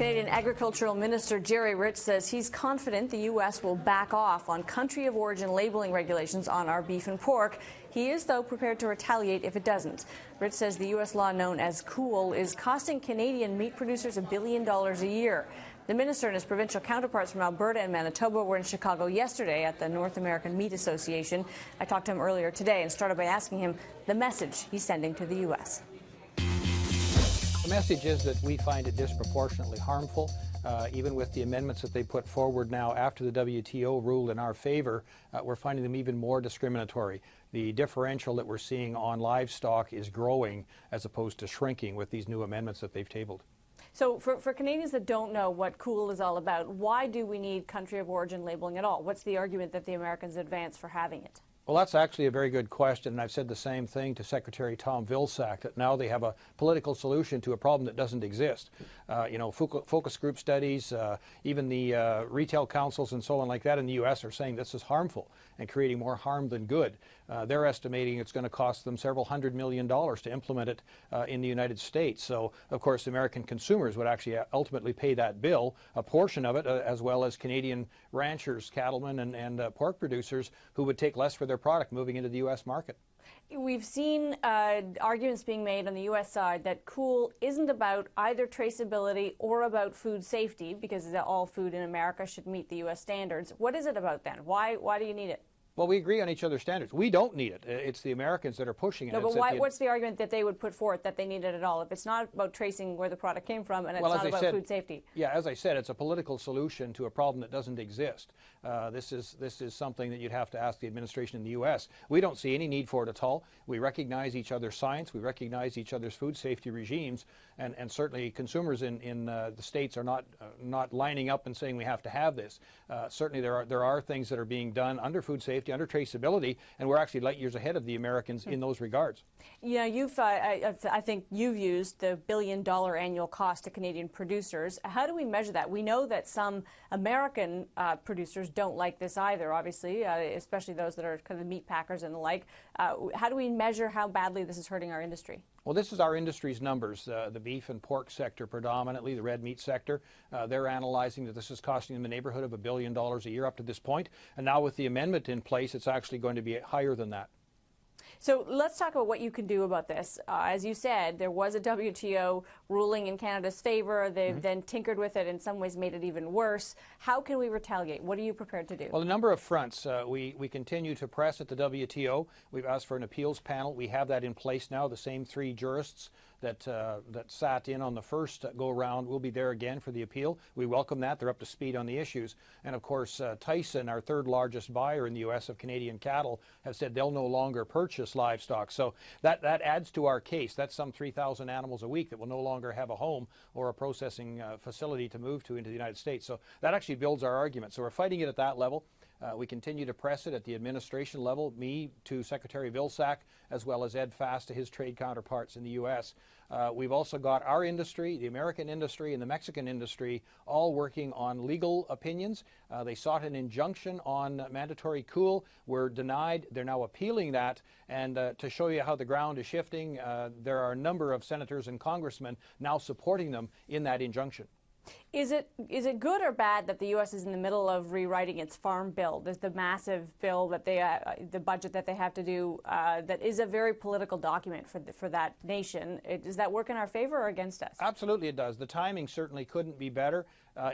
Canadian Agricultural Minister Jerry Rich says he's confident the U.S. will back off on country of origin labeling regulations on our beef and pork. He is, though, prepared to retaliate if it doesn't. Rich says the U.S. law known as COOL is costing Canadian meat producers $1 billion a year. The minister and his provincial counterparts from Alberta and Manitoba were in Chicago yesterday at the North American Meat Association. I talked to him earlier today and started by asking him the message he's sending to the U.S. The message is that we find it disproportionately harmful, even with the amendments that they put forward now after the WTO ruled in our favor. We're finding them even more discriminatory. The differential that we're seeing on livestock is growing as opposed to shrinking with these new amendments that they've tabled. So for Canadians that don't know what COOL is all about, why do we need country of origin labeling at all? What's the argument that the Americans advance for having it? Well, that's actually a very good question, and I've said the same thing to Secretary Tom Vilsack, that now they have a political solution to a problem that doesn't exist. Focus group studies, even the retail councils and so on like that in the U.S. are saying this is harmful and creating more harm than good. They're estimating it's going to cost them several $100 million to implement it in the United States. So, of course, American consumers would actually ultimately pay that bill, a portion of it, as well as Canadian ranchers, cattlemen, and pork producers who would take less for their product moving into the U.S. market. We've seen arguments being made on the U.S. side that COOL isn't about either traceability or about food safety, because all food in America should meet the U.S. standards. What is it about then? Why do you need it? Well, we agree on each other's standards. We don't need it. It's the Americans that are pushing it. No, but what's the argument that they would put forth that they need it at all if it's not about tracing where the product came from and it's not about food safety? Yeah, as I said, it's a political solution to a problem that doesn't exist. This is something that you'd have to ask the administration in the U.S. We don't see any need for it at all. We recognize each other's science. We recognize each other's food safety regimes, and certainly consumers in the states are not lining up and saying we have to have this. Certainly there are things that are being done under food safety, under traceability, and we're actually light years ahead of the Americans in those regards. Yeah, I think you've used the $1 billion annual cost to Canadian producers. How do we measure that? We know that some American producers don't like this either, obviously, especially those that are kind of meat packers and the like. How do we measure how badly this is hurting our industry? Well, this is our industry's numbers, the beef and pork sector predominantly, the red meat sector. They're analyzing that this is costing them in the neighborhood of $1 billion a year up to this point. And now with the amendment in place, it's actually going to be higher than that. So let's talk about what you can do about this. As you said, there was a WTO ruling in Canada's favor. They've then tinkered with it, in some ways made it even worse. How can we retaliate? What are you prepared to do? Well, a number of fronts. We continue to press at the WTO. We've asked for an appeals panel. We have that in place now. The same three jurists that sat in on the first go-around will be there again for the appeal. We welcome that. They're up to speed on the issues. And, of course, Tyson, our third largest buyer in the U.S. of Canadian cattle, has said they'll no longer purchase livestock. So that adds to our case. That's some 3,000 animals a week that will no longer have a home or a processing facility to move to into the United States. So that actually builds our argument. So we're fighting it at that level. We continue to press it at the administration level, me to Secretary Vilsack, as well as Ed Fast to his trade counterparts in the U.S. We've also got our industry, the American industry, and the Mexican industry all working on legal opinions. They sought an injunction on mandatory COOL. We're denied. They're now appealing that. And to show you how the ground is shifting, there are a number of senators and congressmen now supporting them in that injunction. Is it good or bad that the U.S. is in the middle of rewriting its farm bill? There's the massive bill that the budget that they have to do, that is a very political document for that nation. Does that work in our favor or against us? Absolutely it does. The timing certainly couldn't be better.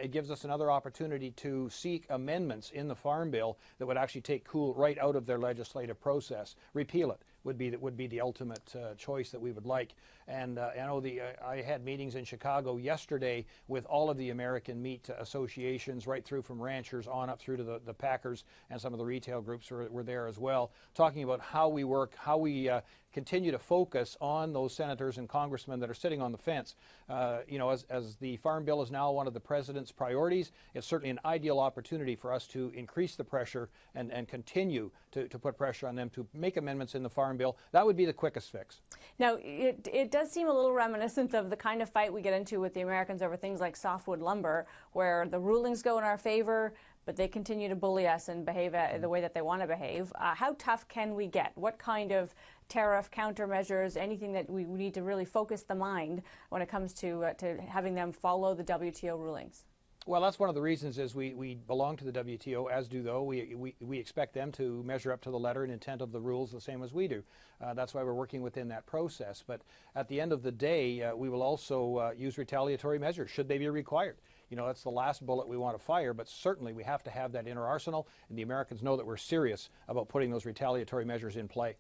It gives us another opportunity to seek amendments in the farm bill that would actually take COOL right out of their legislative process. Repeal it would be the ultimate choice that we would like. And I had meetings in Chicago yesterday with all of the American meat associations, right through from ranchers on up through to the packers, and some of the retail groups were there as well, talking about how we work, how we continue to focus on those senators and congressmen that are sitting on the fence. As the Farm Bill is now one of the President's priorities, it's certainly an ideal opportunity for us to increase the pressure and continue to put pressure on them to make amendments in the Farm Bill. That would be the quickest fix. Now, it does seem a little reminiscent of the kind of fight we get into with the Americans over things like softwood lumber, where the rulings go in our favor, but they continue to bully us and behave the way that they want to behave. How tough can we get? What kind of tariff countermeasures, anything that we need to really focus the mind when it comes to having them follow the WTO rulings? Well, that's one of the reasons is we belong to the WTO, as do though. We expect them to measure up to the letter and intent of the rules the same as we do. That's why we're working within that process. But at the end of the day, we will also use retaliatory measures, should they be required. You know, that's the last bullet we want to fire, but certainly we have to have that in our arsenal, and the Americans know that we're serious about putting those retaliatory measures in play.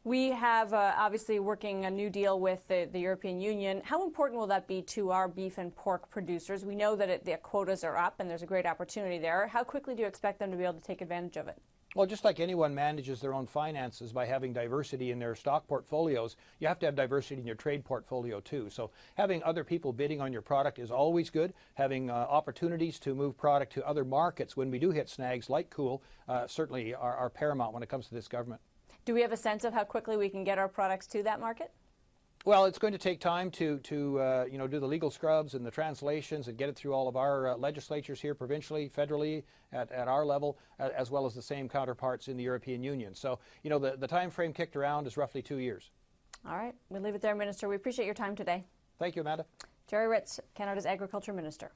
We have obviously working a new deal with the European Union. How important will that be to our beef and pork producers? We know that their quotas are up and there's a great opportunity there. How quickly do you expect them to be able to take advantage of it? Well, just like anyone manages their own finances by having diversity in their stock portfolios, you have to have diversity in your trade portfolio too. So having other people bidding on your product is always good. Having opportunities to move product to other markets when we do hit snags like Cool certainly are paramount when it comes to this government. Do we have a sense of how quickly we can get our products to that market? Well, it's going to take time to do the legal scrubs and the translations and get it through all of our legislatures here provincially, federally, at our level, as well as the same counterparts in the European Union. So, you know, the time frame kicked around is roughly 2 years. All right. We'll leave it there, Minister. We appreciate your time today. Thank you, Amanda. Gerry Ritz, Canada's Agriculture Minister.